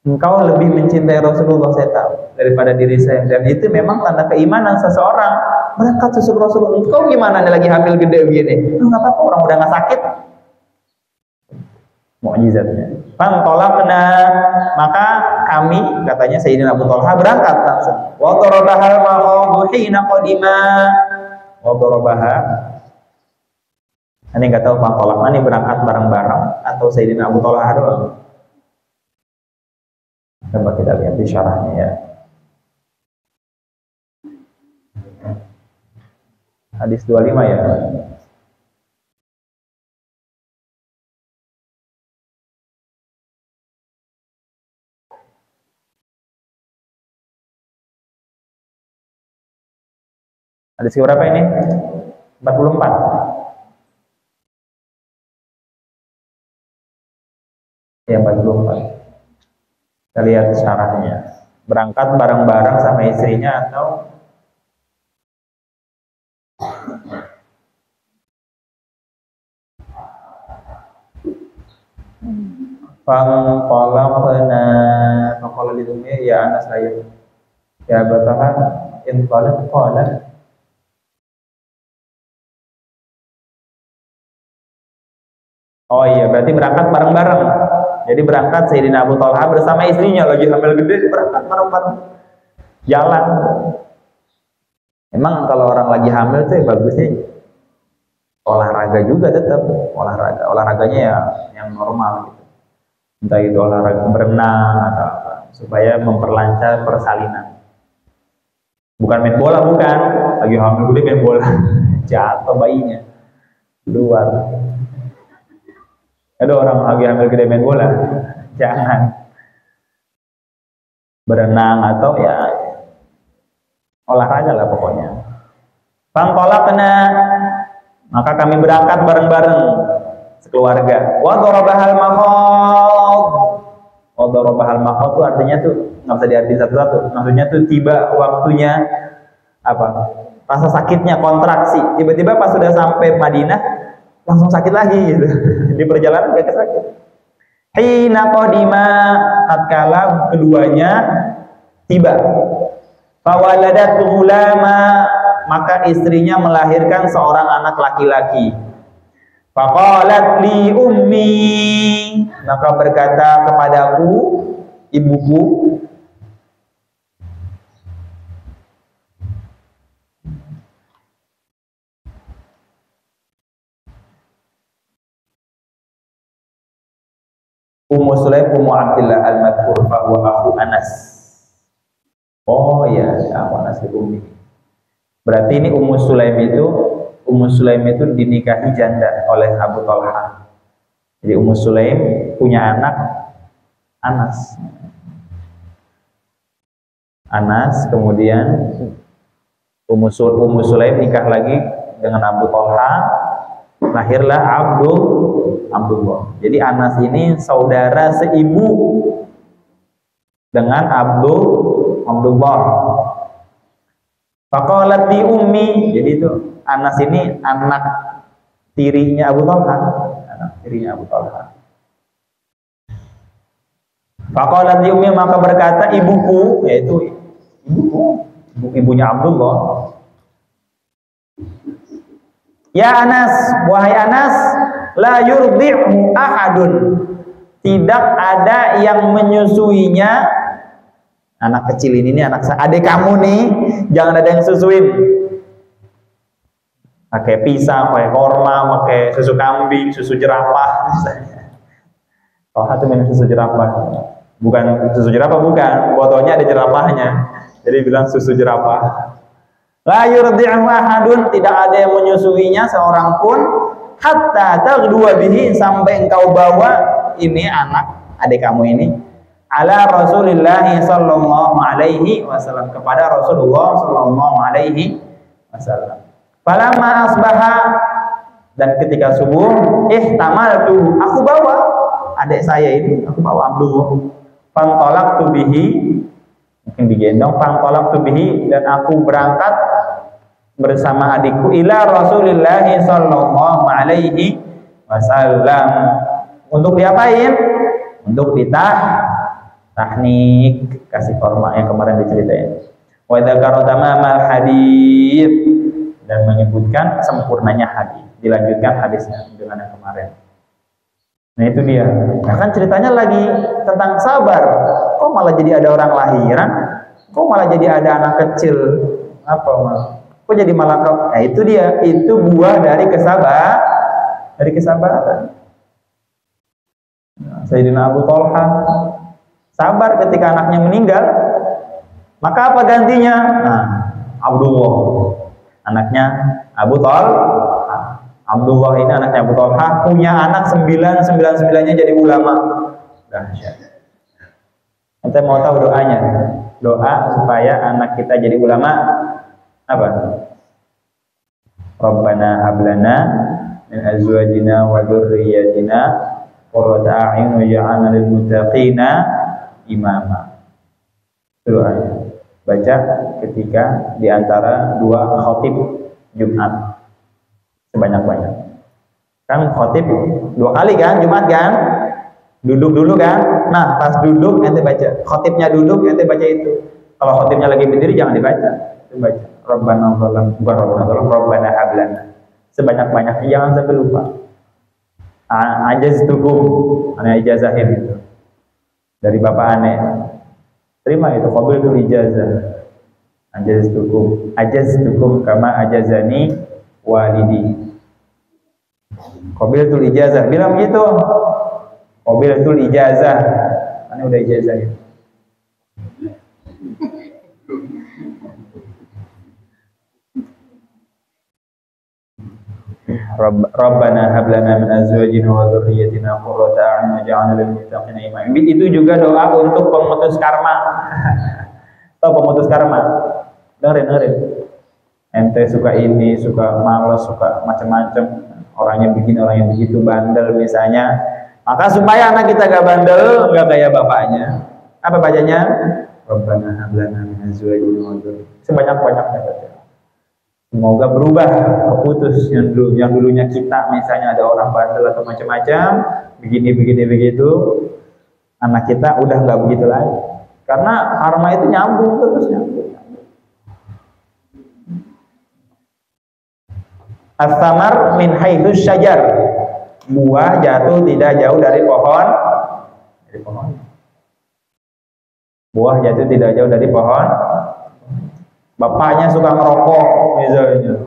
Engkau lebih mencintai Rasulullah, saya tahu, daripada diri saya. Dan itu memang tanda keimanan seseorang. Berangkat susul Rasulullah. Engkau gimana nih lagi hamil gede begini? Nggak apa-apa, orang udah nggak sakit. Mukjizatnya. Fantolakna, maka kami, katanya Sayyidina Abu Thalha, berangkat langsung. Wa darabahal maghadu hina qadima. Wa darabaha. Ini nggak tahu fantolakna ini berangkat bareng-bareng atau Sayyidina Abu Thalha doang. Coba kita lihat di syarahnya ya. Hadis 25 ya. Hadis berapa ini? 44. Ya, 44. Kita lihat syarahnya. Berangkat bareng-bareng sama istrinya atau Fangqalaqna faqala lidumnya ya anak saya. Ya batahan in qalat qala. Oh iya, berarti berangkat bareng-bareng. Jadi berangkat Sayyidina Abu Thalha bersama istrinya lagi hamil gede, berangkat bareng-bareng. Jalan. Emang kalau orang lagi hamil tuh bagusnya olahraga juga tetap, olahraganya ya yang normal gitu. Entah itu olahraga berenang atau apa, supaya memperlancar persalinan. Bukan main bola, bukan. Lagi hamil gede main bola. Jatuh bayinya. Keluar. Ada orang lagi hamil gede main bola, jangan. Berenang atau ya olahraga lah pokoknya. Fangqalaqna, maka kami berangkat bareng-bareng sekeluarga. Wa darabahal makhad. Wa darabahal makhad itu artinya tuh nggak bisa diartikan satu-satu. Maksudnya tuh tiba waktunya apa? Rasa sakitnya kontraksi. Tiba-tiba pas sudah sampai Madinah langsung sakit lagi gitu. Di perjalanan gak sakit. Hina qadima, tatkala keduanya tiba. Fawaladat ghulama, maka istrinya melahirkan seorang anak laki-laki. Faqalat li ummi, maka berkata kepadaku ibuku. Ummu Sulaim Ummu Abdillah al-Madhkur bahwa aku Anas. Oh ya, aku Anas itu Ummi. Berarti ini Ummu Sulaim itu dinikahi janda oleh Abu Thalha. Jadi Ummu Sulaim punya anak Anas. Kemudian Ummu Sulaim nikah lagi dengan Abu Thalha, lahirlah Abdullah. Jadi Anas ini saudara seibu dengan Abdullah. Faqalat li ummi, jadi itu Anas ini anak tirinya Abu Thalha. Faqalat li ummi, maka berkata ibuku, yaitu ibunya Abdullah. Ya Anas, wahai Anas, la yurdi'hu ahadun, tidak ada yang menyusuinya. Anak kecil ini anak adik kamu nih, jangan ada yang susuin. Pakai pisang, pakai korma, pakai susu kambing, susu jerapah misalnya. Oh, itu minum susu jerapah. Bukan susu jerapah, bukan. Botolnya ada jerapahnya. Jadi bilang susu jerapah. La yurdi'u ahadun, tidak ada yang menyusuinya seorang pun, hatta taghdua bihi, sampai engkau bawa ini anak adik kamu ini ala Rasulillah sallallahu alaihi wasallam, kepada Rasulullah sallallahu alaihi wasallam. Falamma asbaha, dan ketika subuh, ihtamaltu, aku bawa adik saya ini, aku bawa Abdullah. Fantolaktu bihi, mungkin digendong, fantolaktu bihi, dan aku berangkat bersama adikku ila Rasulillah sallallahu alaihi wasallam. Untuk diapain? Untuk tahnik, kasih korma yang kemarin diceritain. Wa dzakara tamamal hadits, dan menyebutkan sempurnanya hadis. Dilanjutkan hadisnya dengan yang kemarin. Nah itu dia. Nah kan ceritanya lagi tentang sabar. Kok malah jadi ada orang lahiran? Kok malah jadi ada anak kecil? Apa malah? Kok jadi malah kok? Nah itu dia. Itu buah dari kesabaran. Nah, Sayyidina Abu Thalha sabar ketika anaknya meninggal. Maka apa gantinya? Nah, Abdullah, anaknya Abu Thalha. Abdullah ini anaknya Abu Thalha punya anak 999-nya jadi ulama. Dahsyat. Kita mau tahu doanya. Doa supaya anak kita jadi ulama apa? Rabbana hablana min azwajina wa dzurriyyatina qurrata a'yun waj'alna lil muttaqina imama. Doanya baca ketika di antara dua khatib Jumat sebanyak-banyak. Kan khatib 2 kali kan Jumat kan? Duduk dulu kan? Nah, pas duduk ente baca. Khatibnya duduk ente baca itu. Kalau khatibnya lagi berdiri jangan dibaca. Itu baca. Rabbana Rabbana hablana. Sebanyak-banyaknya jangan sampai lupa. Ajaztukum, ane ijazahin itu. Dari bapak ane. Terima itu qabilul ijazah. Ajaztukum kama ajazani walidi. Qabilul ijazah. Bilang gitu. Qabilul ijazah. Ane udah ijazah ya. Rabbana hablana min azwajina wa dzurriyyatina qurrata a'yun waj'alna lil muttaqina imama. Itu juga doa untuk pemutus karma. Tahu pemutus karma? Dengerin. Ente suka ini, suka malas, suka macam-macam. Orangnya begini, orangnya begitu, bandel misalnya. Maka supaya anak kita gak bandel, gak kayak bapaknya. Apa bacanya? Rabbana hablana min azwajina wa dzurriyyatina. Sebanyak-banyaknya baca. Semoga berubah keputus yang dulunya kita misalnya ada orang bandel atau macam-macam begini begitu, anak kita udah nggak begitu lagi karena karma itu nyambung terus. As-samar min haitsus syajar, buah jatuh tidak jauh dari pohon. Buah jatuh tidak jauh dari pohon. Bapaknya suka ngerokok misalnya,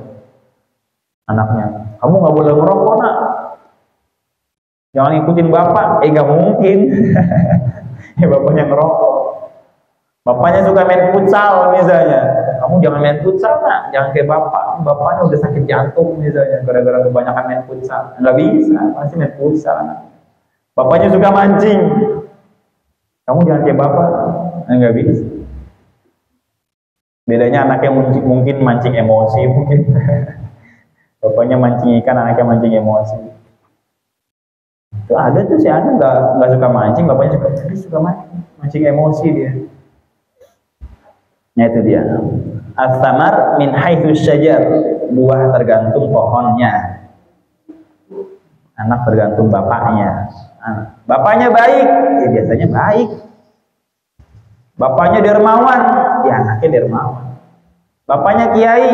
anaknya, kamu nggak boleh ngerokok nak, jangan ikutin bapak. Nggak mungkin. Ya bapaknya ngerokok. Bapaknya suka main futsal misalnya, kamu jangan main futsal nak, jangan kayak bapak. Bapaknya udah sakit jantung misalnya gara-gara kebanyakan main futsal. Nggak bisa, pasti main futsal anak. Bapaknya suka mancing, kamu jangan kayak bapak. Nggak bisa. Bedanya anaknya mungkin mancing emosi mungkin. Bapaknya mancing ikan, anaknya mancing emosi. Itu ada tuh si anak nggak suka mancing, bapaknya suka mancing emosi dia. Nah itu dia. As-samar min haitsus syajar, buah tergantung pohonnya. Anak tergantung bapaknya. Bapaknya baik, ya biasanya baik. Bapaknya dermawan, ya anaknya dermawan. Bapaknya kiai,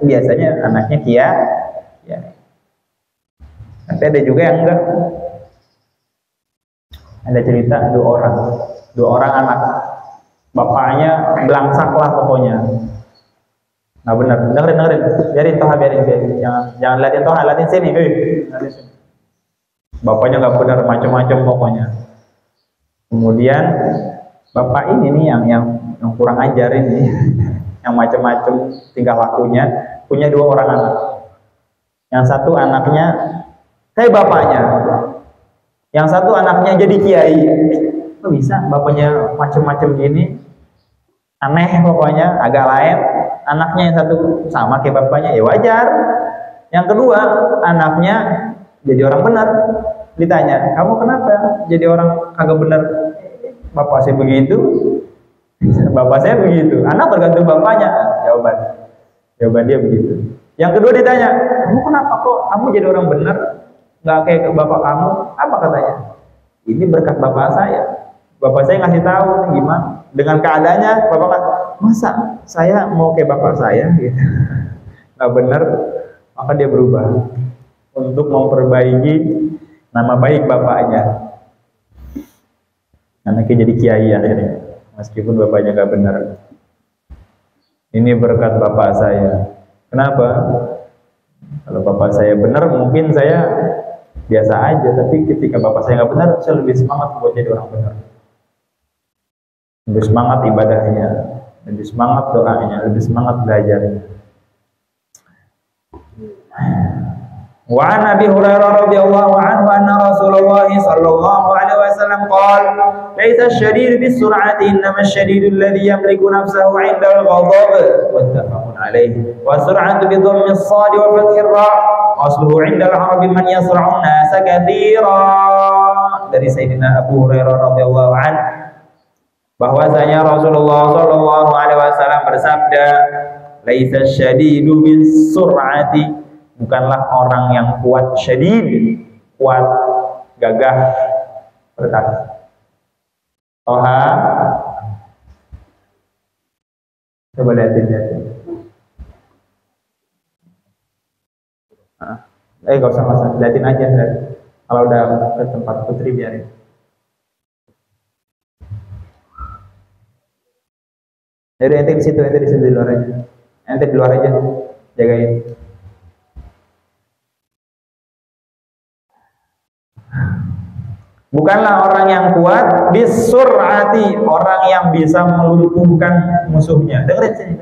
biasanya anaknya kiai. Tapi ada juga yang enggak. Ada cerita dua orang anak. Bapaknya belangsak lah pokoknya. Nah benar, dengerin. Biarin. Jangan liatin Toha, liatin sini. Liatin sini. Bapaknya nggak benar, macam-macam pokoknya. Kemudian bapak ini nih yang kurang ajar ini, yang macam-macam tingkah lakunya, punya 2 orang anak. Yang satu anaknya kayak bapaknya, yang satu anaknya jadi kiai. Kok bisa bapaknya macam-macam gini? Aneh pokoknya, agak lain. Anaknya yang satu sama kayak bapaknya, ya wajar. Yang kedua anaknya jadi orang benar. Ditanya, kamu kenapa jadi orang kagak benar? Bapak saya begitu, bapak saya begitu. Anak tergantung bapaknya. Jawaban dia begitu. Yang kedua ditanya, kamu kenapa kok kamu jadi orang benar? nggak kayak bapak kamu. Apa katanya? Ini berkat bapak saya. Bapak saya ngasih tahu gimana. Dengan keadaannya, bapak kan, masa saya mau kayak bapak saya? Gitu. Nggak benar. Maka dia berubah untuk memperbaiki nama baik bapaknya. Anaknya jadi kiai akhirnya, meskipun bapaknya nggak benar. Ini berkat bapak saya. Kenapa? Kalau bapak saya benar, mungkin saya biasa aja. Tapi ketika bapak saya nggak benar, saya lebih semangat buat jadi orang benar. Lebih semangat ibadahnya, lebih semangat doanya, lebih semangat belajarnya. Wa an Abi Hurairah radhiyallahu anhu anna Rasulullah sallallahu alaihi wasallam qala laisa asy-syadidu bis-sur'ati innama asy-syadidu alladhi yamliku nafsahu 'inda al-ghadab muttafaqun alaihi wa sur'atu bi dhammi as-sad wa fathi ar-ra' asluhu 'inda al-'arabi man yasra'u an-nasa katsira. Dari Sayyidina Abu Hurairah radhiyallahu anhu bahwasanya Rasulullah sallallahu alaihi wasallam bersabda laisa asy-syadidu bis-sur'ati, bukanlah orang yang kuat syadid, kuat, gagah, berkata. Toha, coba lihatin. Gak usah, lihatin aja. Kalau udah ke tempat putri biarin. Jadi ente di situ di luar aja. Ente di luar aja, jagain. Bukanlah orang yang kuat bisur'ati, orang yang bisa melumpuhkan musuhnya. Dengerin sini,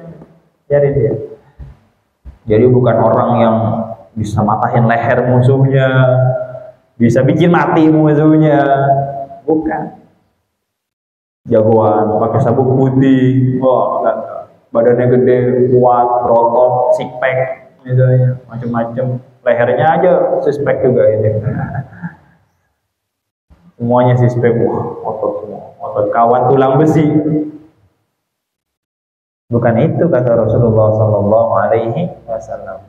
biarin dia. Jadi bukan orang yang bisa matahin leher musuhnya, bisa bikin mati musuhnya. Bukan. Jagoan, pakai sabuk putih, wah, badannya gede, kuat, berotot, six pack, misalnya, macam-macam. Lehernya aja suspek juga ini. Semuanya suspek, otot semua, otot kawan tulang besi. Bukan itu kata Rasulullah Sallallahu Alaihi Wasallam.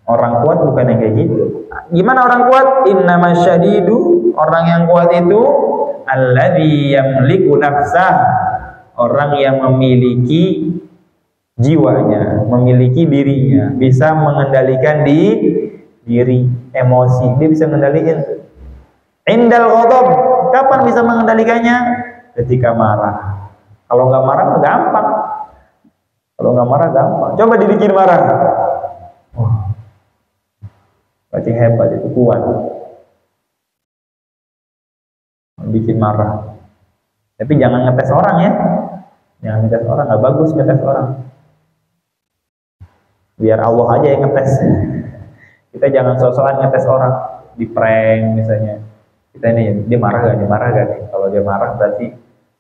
Orang kuat bukan yang kayak gitu. Gimana orang kuat? Innama syadidu, orang yang kuat itu alladzi yamliku nafsah, orang yang memiliki jiwanya, memiliki dirinya, bisa mengendalikan diri, emosi, dia bisa mengendalikan. Indal ghadab, kapan bisa mengendalikannya? Ketika marah. Kalau nggak marah gampang. Kalau nggak marah gampang. Coba dibikin marah. Wah, berarti hebat itu, kuat. Bikin marah. Tapi jangan ngetes orang ya. Jangan ngetes orang, nggak bagus ngetes orang. Biar Allah aja yang ngetes. Kita jangan sok-sokan ngetes orang, di prank misalnya. Kita ini, dia marah gak nih? Kalau dia marah berarti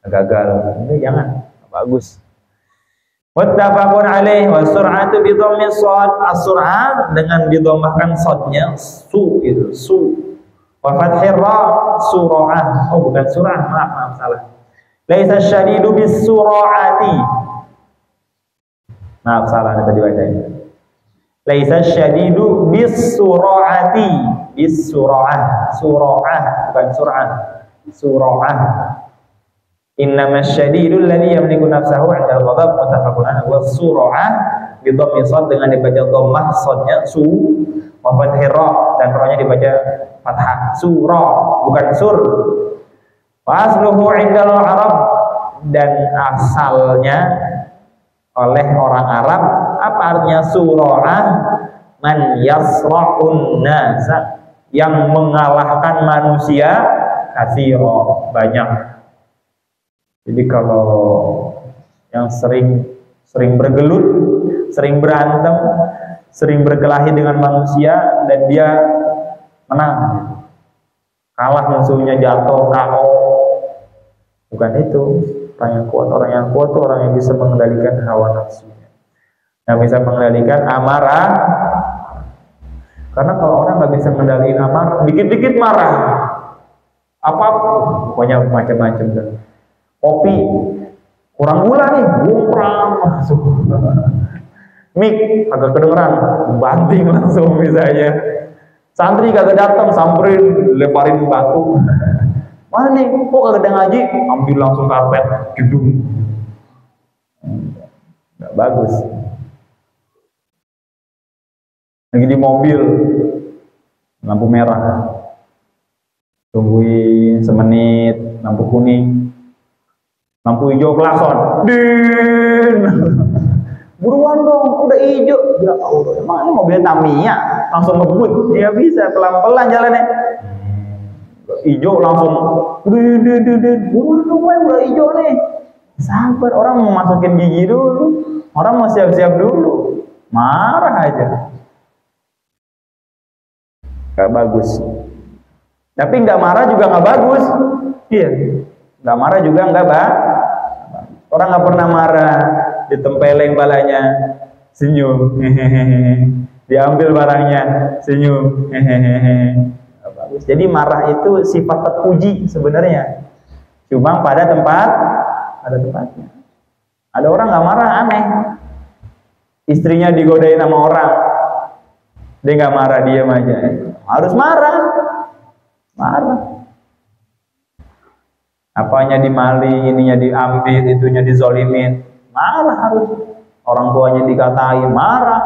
gagal. Ini jangan, bagus. Wattafaqun alaih wa sur'atu bi dhammi shad, as-sur'ah dengan didommahkan shadnya, su itu, su. Wa fathir ra, sura'ah. Oh bukan surah, maaf salah. Laisa syadidu bis sura'ati. Maaf salah tadi bacanya. Laisa syadidu bis sura'ati. Bis-sura'ah, sura'ah, bukan sur'ah, sura'ah. Innama syadidul ladzi yamliku nafsahu 'inda al-ghadab muttafaqun alaihi wa sura'ah bi dhammi shad dengan dibaca dhammah shadnya su wa fathir ra dan ra-nya dibaca fathah, sura bukan sur. Wa asluhu 'inda al-arab, dan asalnya oleh orang Arab apa artinya sura'ah? Man yasra'un nasa, yang mengalahkan manusia katsira, banyak. Jadi kalau yang sering bergelut, sering berantem, sering berkelahi dengan manusia dan dia menang, kalah musuhnya, jatuh, KO, bukan itu orang yang kuat. Orang yang kuat itu orang yang bisa mengendalikan hawa nafsunya, yang bisa mengendalikan amarah. Karena kalau orang nggak bisa mengendalikan amarah, dikit-dikit marah, apapun, pokoknya macam-macam kan. Kopi kurang gula nih, kurang masuk. Mik agak kedengeran, banting langsung misalnya. Santri kagak datang, samperin, lemparin batu. Mana nih? Kok kagak ada ngaji? Ambil langsung karpet, gedung. Nggak bagus. Lagi di mobil, lampu merah. Tungguin semenit, lampu kuning. Lampu hijau klakson. Din. Buruan dong, udah hijau. Ya Allah, emang ini mobil Tamiya langsung ngebut. Dia bisa pelan-pelan jalannya. Hijau langsung. Buruan dong, udah hijau nih. Sabar, orang mau masukin gigi dulu. Orang mau siap-siap dulu. Marah aja. Gak bagus. Tapi nggak marah juga nggak bagus. Iya. Nggak marah juga nggak bagus. Orang nggak pernah marah, ditempeleng balanya, senyum, diambil barangnya, senyum, nggak bagus. Jadi marah itu sifat terpuji sebenarnya, cuma pada tempatnya. Ada orang nggak marah, aneh. Istrinya digodain sama orang, dia nggak marah, diam aja. Harus marah. Apanya dimaling, ininya diambil, itunya dizolimin, marah harus. Orang tuanya dikatain, marah.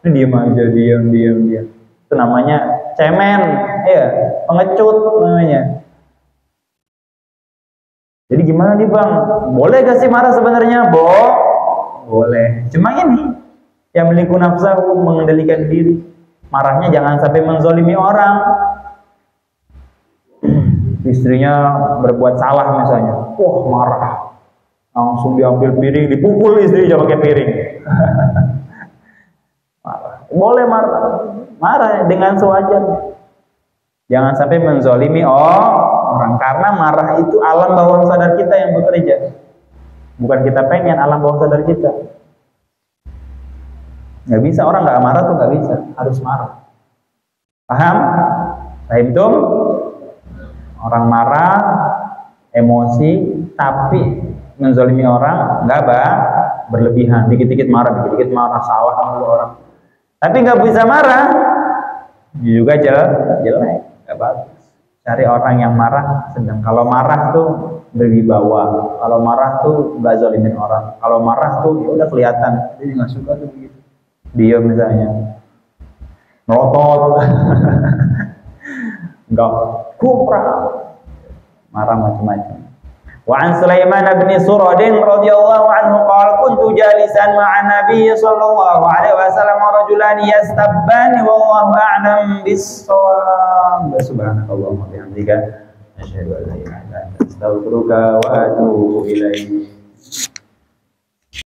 Ini diam. Itu namanya cemen, ya, pengecut namanya. Jadi gimana nih Bang? Boleh gak sih marah sebenarnya? Boleh. Cuma ini, yang memiliki nafsu, mengendalikan diri. Marahnya jangan sampai menzolimi orang. Istrinya berbuat salah misalnya, marah, langsung diambil piring, dipukul istrinya pakai piring. Marah. Boleh marah dengan sewajarnya. Jangan sampai menzolimi orang, karena marah itu alam bawah sadar kita yang bekerja. Bukan kita pengen, alam bawah sadar kita. Nggak bisa, orang nggak marah tuh nggak bisa, harus marah. Paham? Paham tuh? Orang marah, emosi, tapi menzalimi orang nggak berlebihan. Dikit-dikit marah, salah sama orang. Tapi nggak bisa marah, juga jelek, nggak bagus. Cari orang yang marah sedang. Kalau marah tuh berwibawa. Kalau marah tuh nggak zalimin orang. Kalau marah tuh ya udah kelihatan. Jadi nggak suka tuh begitu. Dia misalnya melotot. Enggak kuprah, marah macam-macam. Wa an Sulaiman bin Surad radhiyallahu anhu qala kuntu jalisan ma'a Nabi sallallahu alaihi wasallam wa rajulan yastabbani wallahu a'lam bis-shawab. Subhanakallahumma wa bihamdika asyhadu an la ilaha illa anta astaghfiruka wa atubu ilaik.